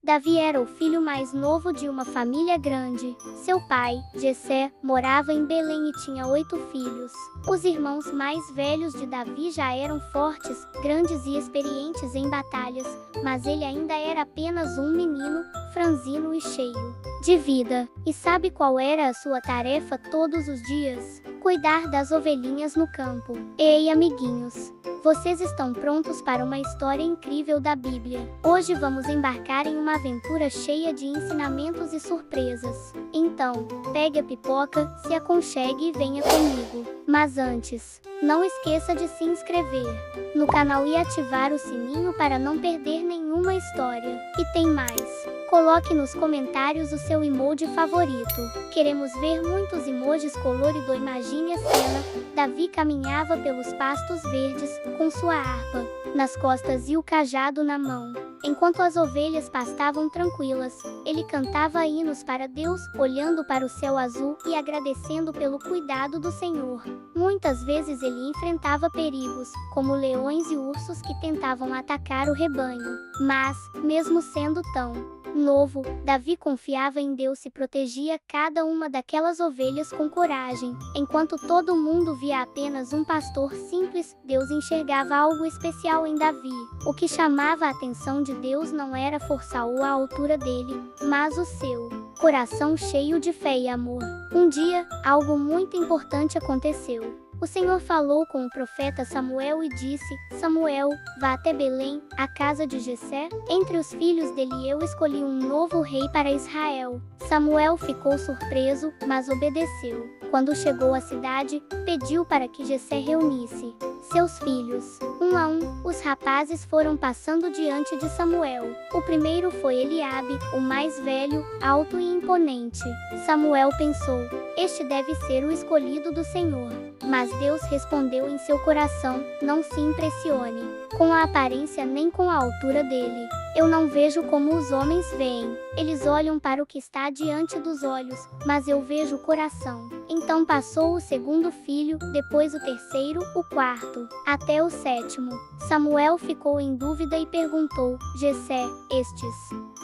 Davi era o filho mais novo de uma família grande. Seu pai, Jessé, morava em Belém e tinha 8 filhos. Os irmãos mais velhos de Davi já eram fortes, grandes e experientes em batalhas, mas ele ainda era apenas um menino, franzino e cheio de vida. E sabe qual era a sua tarefa todos os dias? Cuidar das ovelhinhas no campo. Ei, amiguinhos! Vocês estão prontos para uma história incrível da Bíblia? Hoje vamos embarcar em uma aventura cheia de ensinamentos e surpresas. Então, pegue a pipoca, se aconchegue e venha comigo. Mas antes, não esqueça de se inscrever no canal e ativar o sininho para não perder nenhuma história. E tem mais! Coloque nos comentários o seu emoji favorito. Queremos ver muitos emojis colorido. Imagine a cena. Davi caminhava pelos pastos verdes, com sua harpa nas costas e o cajado na mão. Enquanto as ovelhas pastavam tranquilas, ele cantava hinos para Deus, olhando para o céu azul e agradecendo pelo cuidado do Senhor. Muitas vezes ele enfrentava perigos, como leões e ursos que tentavam atacar o rebanho. Mas, mesmo sendo tão novo, Davi confiava em Deus e protegia cada uma daquelas ovelhas com coragem. Enquanto todo mundo via apenas um pastor simples, Deus enxergava algo especial em Davi. O que chamava a atenção de Deus não era a força ou a altura dele, mas o seu coração cheio de fé e amor. Um dia, algo muito importante aconteceu. O Senhor falou com o profeta Samuel e disse: Samuel, vá até Belém, a casa de Jessé. Entre os filhos dele eu escolhi um novo rei para Israel. Samuel ficou surpreso, mas obedeceu. Quando chegou à cidade, pediu para que Jessé reunisse seus filhos. Um a um, os rapazes foram passando diante de Samuel. O primeiro foi Eliabe, o mais velho, alto e imponente. Samuel pensou: este deve ser o escolhido do Senhor. Mas Deus respondeu em seu coração: não se impressione com a aparência nem com a altura dele. Eu não vejo como os homens veem. Eles olham para o que está diante dos olhos, mas eu vejo o coração. Então passou o segundo filho, depois o terceiro, o quarto, até o sétimo. Samuel ficou em dúvida e perguntou: Jessé, estes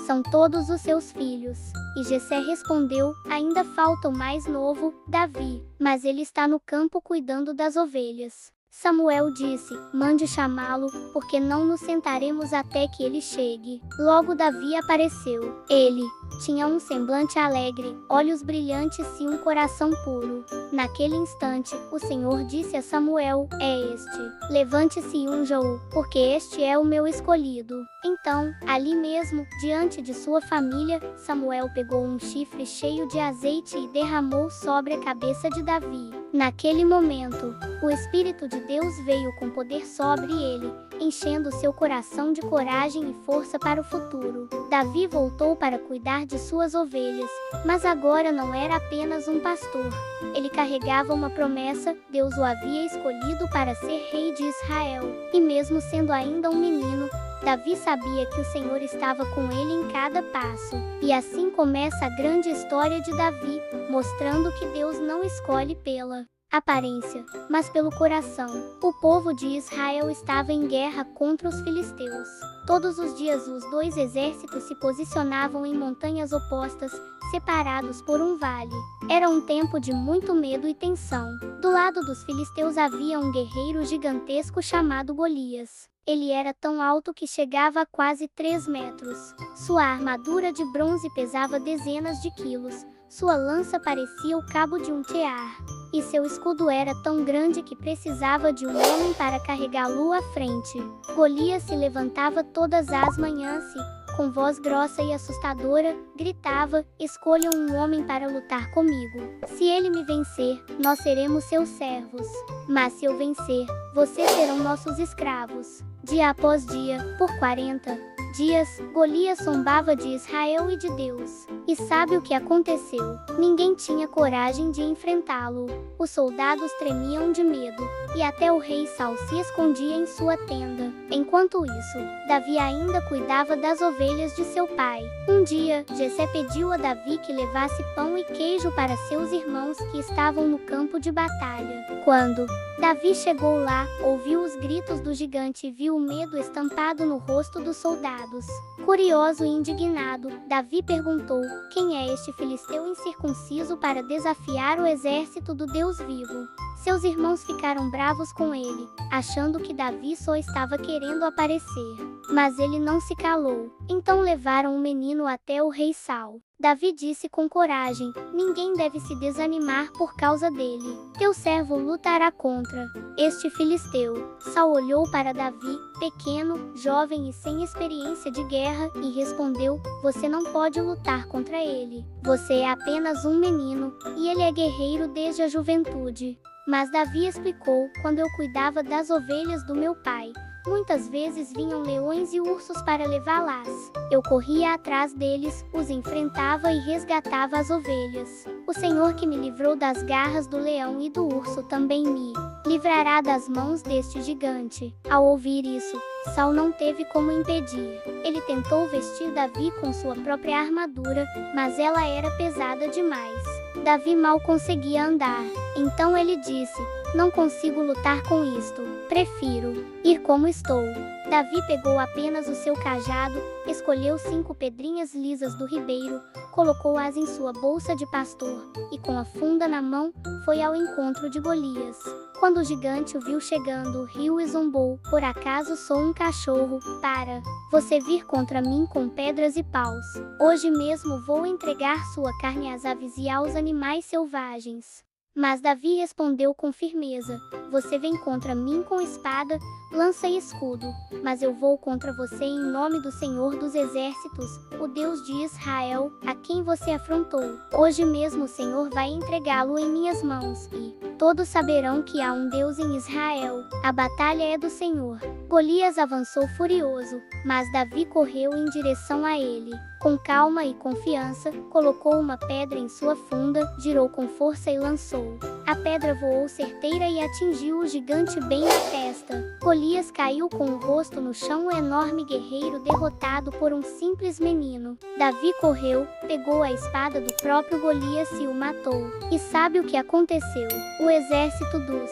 são todos os seus filhos? E Jessé respondeu: ainda falta o mais novo, Davi, mas ele está no campo cuidando das ovelhas. Samuel disse: mande chamá-lo, porque não nos sentaremos até que ele chegue. Logo Davi apareceu. Ele tinha um semblante alegre, olhos brilhantes e um coração puro. Naquele instante, o Senhor disse a Samuel: é este. Levante-se e unja-o, porque este é o meu escolhido. Então, ali mesmo, diante de sua família, Samuel pegou um chifre cheio de azeite e derramou sobre a cabeça de Davi. Naquele momento, o Espírito de Deus veio com poder sobre ele, enchendo seu coração de coragem e força para o futuro. Davi voltou para cuidar de suas ovelhas, mas agora não era apenas um pastor. Ele carregava uma promessa: Deus o havia escolhido para ser rei de Israel. E mesmo sendo ainda um menino, Davi sabia que o Senhor estava com ele em cada passo. E assim começa a grande história de Davi, mostrando que Deus não escolhe pela aparência, mas pelo coração. O povo de Israel estava em guerra contra os filisteus. Todos os dias os dois exércitos se posicionavam em montanhas opostas, separados por um vale. Era um tempo de muito medo e tensão. Do lado dos filisteus havia um guerreiro gigantesco chamado Golias. Ele era tão alto que chegava a quase 3 metros. Sua armadura de bronze pesava dezenas de quilos. Sua lança parecia o cabo de um tear. E seu escudo era tão grande que precisava de um homem para carregá-lo à frente. Golias se levantava todas as manhãs e, com voz grossa e assustadora, gritava: escolham um homem para lutar comigo. Se ele me vencer, nós seremos seus servos. Mas se eu vencer, vocês serão nossos escravos. Dia após dia, por 40 dias, Golias zombava de Israel e de Deus. E sabe o que aconteceu? Ninguém tinha coragem de enfrentá-lo. Os soldados tremiam de medo, e até o rei Saul se escondia em sua tenda. Enquanto isso, Davi ainda cuidava das ovelhas de seu pai. Um dia, Jessé pediu a Davi que levasse pão e queijo para seus irmãos que estavam no campo de batalha. Quando Davi chegou lá, ouviu os gritos do gigante e viu o medo estampado no rosto dos soldados. Curioso e indignado, Davi perguntou: quem é este filisteu incircunciso para desafiar o exército do Deus vivo? Seus irmãos ficaram bravos com ele, achando que Davi só estava querendo aparecer. Mas ele não se calou. Então levaram o menino até o rei Saul. Davi disse com coragem: ninguém deve se desanimar por causa dele. Teu servo lutará contra este filisteu. Saul olhou para Davi, pequeno, jovem e sem experiência de guerra, e respondeu: você não pode lutar contra ele. Você é apenas um menino, e ele é guerreiro desde a juventude. Mas Davi explicou: quando eu cuidava das ovelhas do meu pai, muitas vezes vinham leões e ursos para levá-las. Eu corria atrás deles, os enfrentava e resgatava as ovelhas. O Senhor que me livrou das garras do leão e do urso também me livrará das mãos deste gigante. Ao ouvir isso, Saul não teve como impedir. Ele tentou vestir Davi com sua própria armadura, mas ela era pesada demais. Davi mal conseguia andar. Então ele disse: não consigo lutar com isto. Prefiro ir como estou. Davi pegou apenas o seu cajado, escolheu 5 pedrinhas lisas do ribeiro, colocou-as em sua bolsa de pastor, e com a funda na mão, foi ao encontro de Golias. Quando o gigante o viu chegando, riu e zombou: por acaso sou um cachorro, para você vir contra mim com pedras e paus? Hoje mesmo vou entregar sua carne às aves e aos animais selvagens. Mas Davi respondeu com firmeza: você vem contra mim com espada, lança e escudo, mas eu vou contra você em nome do Senhor dos Exércitos, o Deus de Israel, a quem você afrontou. Hoje mesmo o Senhor vai entregá-lo em minhas mãos, e todos saberão que há um Deus em Israel. A batalha é do Senhor. Golias avançou furioso, mas Davi correu em direção a ele. Com calma e confiança, colocou uma pedra em sua funda, girou com força e lançou. A pedra voou certeira e atingiu o gigante bem na testa. Golias caiu com o rosto no chão, um enorme guerreiro derrotado por um simples menino. Davi correu, pegou a espada do próprio Golias e o matou. E sabe o que aconteceu? O exército dos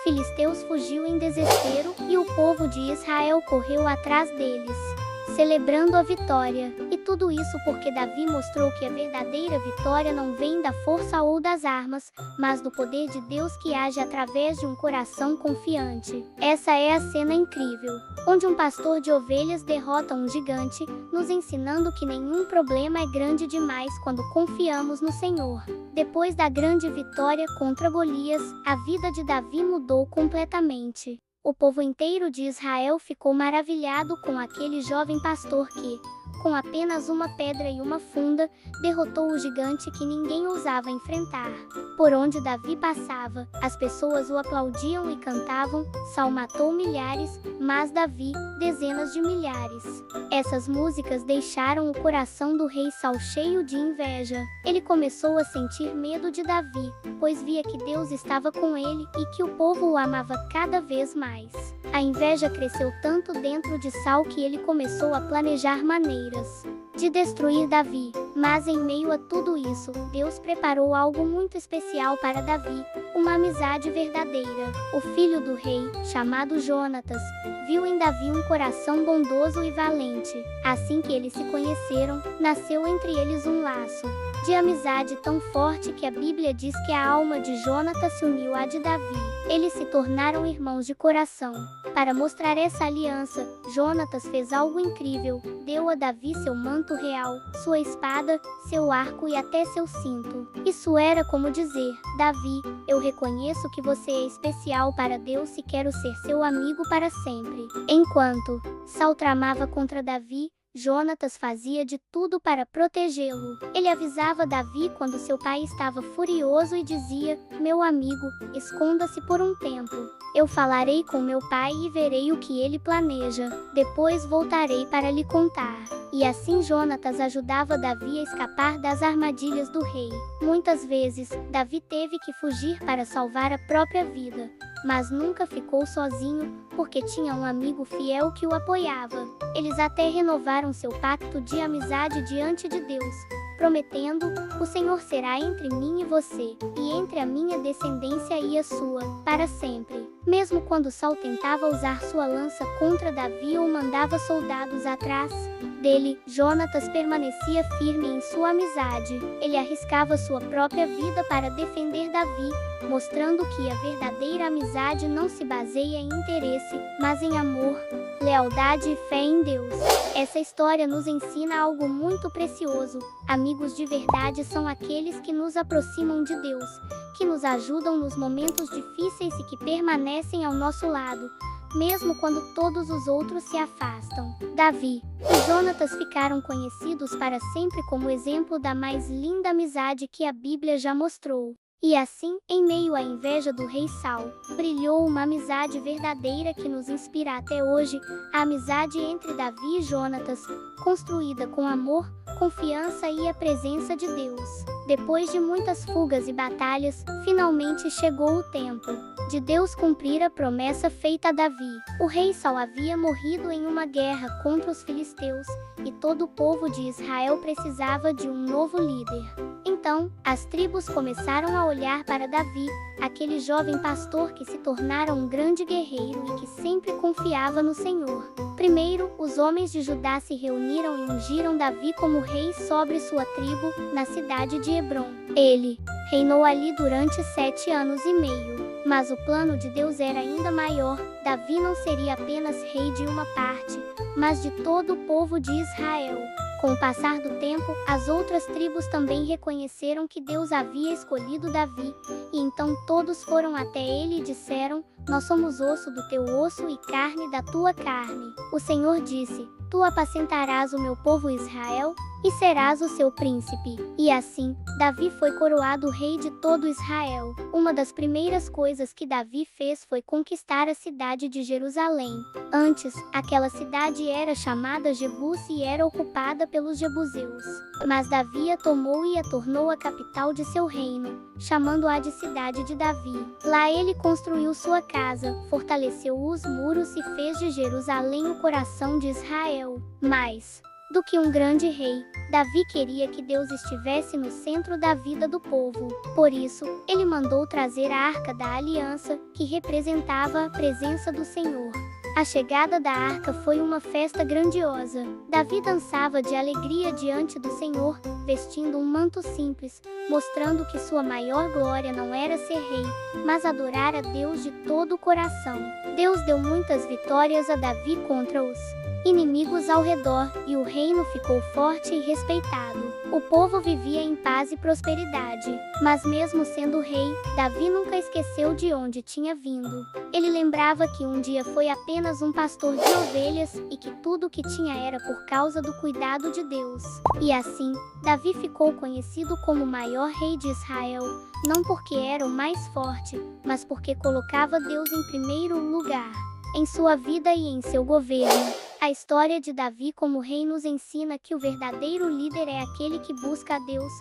filisteus fugiu em desespero, e o povo de Israel correu atrás deles, celebrando a vitória. E tudo isso porque Davi mostrou que a verdadeira vitória não vem da força ou das armas, mas do poder de Deus que age através de um coração confiante. Essa é a cena incrível, onde um pastor de ovelhas derrota um gigante, nos ensinando que nenhum problema é grande demais quando confiamos no Senhor. Depois da grande vitória contra Golias, a vida de Davi mudou completamente. O povo inteiro de Israel ficou maravilhado com aquele jovem pastor que, com apenas uma pedra e uma funda, derrotou o gigante que ninguém ousava enfrentar. Por onde Davi passava, as pessoas o aplaudiam e cantavam: Saul matou milhares, mas Davi, dezenas de milhares. Essas músicas deixaram o coração do rei Saul cheio de inveja. Ele começou a sentir medo de Davi, pois via que Deus estava com ele e que o povo o amava cada vez mais. A inveja cresceu tanto dentro de Saul que ele começou a planejar maneiras de destruir Davi. Mas em meio a tudo isso, Deus preparou algo muito especial para Davi, uma amizade verdadeira. O filho do rei, chamado Jonatas, viu em Davi um coração bondoso e valente. Assim que eles se conheceram, nasceu entre eles um laço de amizade tão forte que a Bíblia diz que a alma de Jonatas se uniu à de Davi. Eles se tornaram irmãos de coração. Para mostrar essa aliança, Jonatas fez algo incrível. Deu a Davi seu manto real, sua espada, seu arco e até seu cinto. Isso era como dizer: Davi, eu reconheço que você é especial para Deus e quero ser seu amigo para sempre. Enquanto Saul tramava contra Davi, Jonatas fazia de tudo para protegê-lo. Ele avisava Davi quando seu pai estava furioso e dizia: meu amigo, esconda-se por um tempo. Eu falarei com meu pai e verei o que ele planeja. Depois voltarei para lhe contar. E assim Jonatas ajudava Davi a escapar das armadilhas do rei. Muitas vezes, Davi teve que fugir para salvar a própria vida. Mas nunca ficou sozinho, porque tinha um amigo fiel que o apoiava. Eles até renovaram seu pacto de amizade diante de Deus, prometendo: o Senhor será entre mim e você, e entre a minha descendência e a sua, para sempre. Mesmo quando Saul tentava usar sua lança contra Davi ou mandava soldados atrás dele, Jonatas permanecia firme em sua amizade. Ele arriscava sua própria vida para defender Davi, mostrando que a verdadeira amizade não se baseia em interesse, mas em amor, lealdade e fé em Deus. Essa história nos ensina algo muito precioso. Amigos de verdade são aqueles que nos aproximam de Deus, que nos ajudam nos momentos difíceis e que permanecem ao nosso lado, mesmo quando todos os outros se afastam. Davi e Jonatas ficaram conhecidos para sempre como exemplo da mais linda amizade que a Bíblia já mostrou. E assim, em meio à inveja do rei Saul, brilhou uma amizade verdadeira que nos inspira até hoje, a amizade entre Davi e Jonatas, construída com amor, confiança e a presença de Deus. Depois de muitas fugas e batalhas, finalmente chegou o tempo de Deus cumprir a promessa feita a Davi. O rei Saul havia morrido em uma guerra contra os filisteus, e todo o povo de Israel precisava de um novo líder. Então, as tribos começaram a olhar para Davi, aquele jovem pastor que se tornara um grande guerreiro e que sempre confiava no Senhor. Primeiro, os homens de Judá se reuniram e ungiram Davi como rei sobre sua tribo, na cidade de Hebrom. Ele reinou ali durante 7 anos e meio. Mas o plano de Deus era ainda maior. Davi não seria apenas rei de uma parte, mas de todo o povo de Israel. Com o passar do tempo, as outras tribos também reconheceram que Deus havia escolhido Davi, e então todos foram até ele e disseram: nós somos osso do teu osso e carne da tua carne. O Senhor disse: tu apacentarás o meu povo Israel, e serás o seu príncipe. E assim, Davi foi coroado rei de todo Israel. Uma das primeiras coisas que Davi fez foi conquistar a cidade de Jerusalém. Antes, aquela cidade era chamada Jebus e era ocupada pelos jebuseus. Mas Davi a tomou e a tornou a capital de seu reino, chamando-a de Cidade de Davi. Lá ele construiu sua casa, fortaleceu os muros e fez de Jerusalém o coração de Israel. Mais do que um grande rei, Davi queria que Deus estivesse no centro da vida do povo. Por isso, ele mandou trazer a Arca da Aliança, que representava a presença do Senhor. A chegada da arca foi uma festa grandiosa. Davi dançava de alegria diante do Senhor, vestindo um manto simples, mostrando que sua maior glória não era ser rei, mas adorar a Deus de todo o coração. Deus deu muitas vitórias a Davi contra os inimigos ao redor, e o reino ficou forte e respeitado. O povo vivia em paz e prosperidade. Mas mesmo sendo rei, Davi nunca esqueceu de onde tinha vindo. Ele lembrava que um dia foi apenas um pastor de ovelhas e que tudo o que tinha era por causa do cuidado de Deus. E assim, Davi ficou conhecido como o maior rei de Israel, não porque era o mais forte, mas porque colocava Deus em primeiro lugar em sua vida e em seu governo. A história de Davi como rei nos ensina que o verdadeiro líder é aquele que busca a Deus,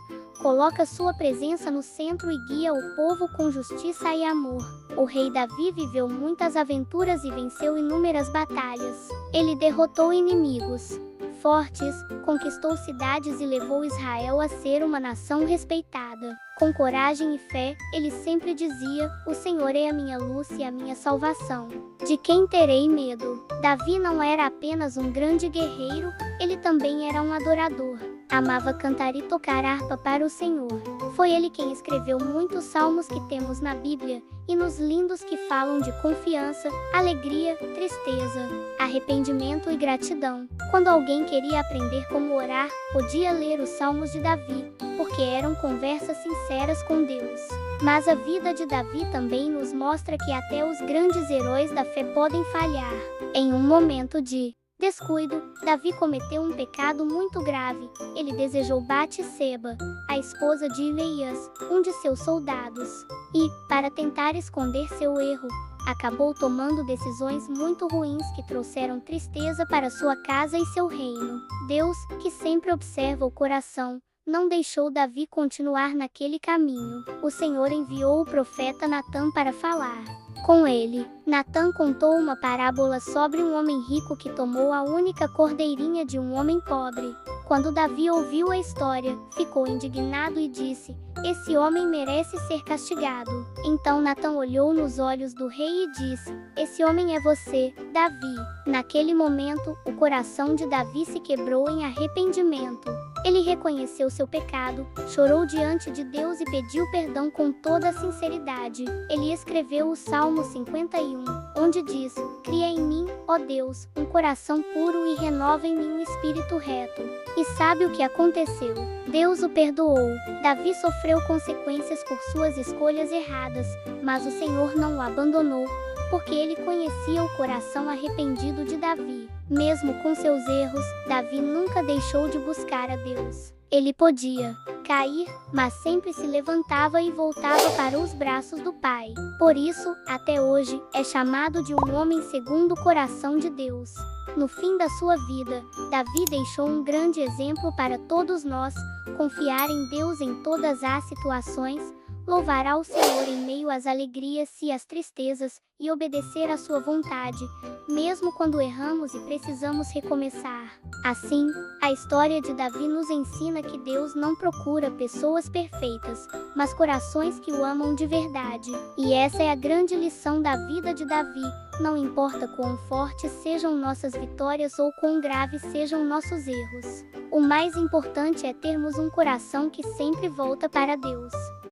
coloca sua presença no centro e guia o povo com justiça e amor. O rei Davi viveu muitas aventuras e venceu inúmeras batalhas. Ele derrotou inimigos fortes, conquistou cidades e levou Israel a ser uma nação respeitada. Com coragem e fé, ele sempre dizia: o Senhor é a minha luz e a minha salvação. De quem terei medo? Davi não era apenas um grande guerreiro, ele também era um adorador. Amava cantar e tocar harpa para o Senhor. Foi ele quem escreveu muitos salmos que temos na Bíblia, hinos lindos que falam de confiança, alegria, tristeza, arrependimento e gratidão. Quando alguém queria aprender como orar, podia ler os salmos de Davi, porque eram conversas sinceras com Deus. Mas a vida de Davi também nos mostra que até os grandes heróis da fé podem falhar. Em um momento de descuido, Davi cometeu um pecado muito grave. Ele desejou Batseba, a esposa de Urias, um de seus soldados. E, para tentar esconder seu erro, acabou tomando decisões muito ruins que trouxeram tristeza para sua casa e seu reino. Deus, que sempre observa o coração, não deixou Davi continuar naquele caminho. O Senhor enviou o profeta Natã para falar: com ele. Natã contou uma parábola sobre um homem rico que tomou a única cordeirinha de um homem pobre. Quando Davi ouviu a história, ficou indignado e disse: "Esse homem merece ser castigado." Então Natã olhou nos olhos do rei e disse: "Esse homem é você, Davi." Naquele momento, o coração de Davi se quebrou em arrependimento. Ele reconheceu seu pecado, chorou diante de Deus e pediu perdão com toda a sinceridade. Ele escreveu o Salmo 51, onde diz: "Cria em mim, ó Deus, um coração puro e renova em mim um espírito reto." E sabe o que aconteceu? Deus o perdoou. Davi sofreu consequências por suas escolhas erradas, mas o Senhor não o abandonou, porque ele conhecia o coração arrependido de Davi. Mesmo com seus erros, Davi nunca deixou de buscar a Deus. Ele podia cair, mas sempre se levantava e voltava para os braços do Pai. Por isso, até hoje, é chamado de um homem segundo o coração de Deus. No fim da sua vida, Davi deixou um grande exemplo para todos nós: confiar em Deus em todas as situações, louvar ao Senhor em meio às alegrias e às tristezas, e obedecer à sua vontade, mesmo quando erramos e precisamos recomeçar. Assim, a história de Davi nos ensina que Deus não procura pessoas perfeitas, mas corações que o amam de verdade. E essa é a grande lição da vida de Davi: não importa quão fortes sejam nossas vitórias ou quão graves sejam nossos erros. O mais importante é termos um coração que sempre volta para Deus.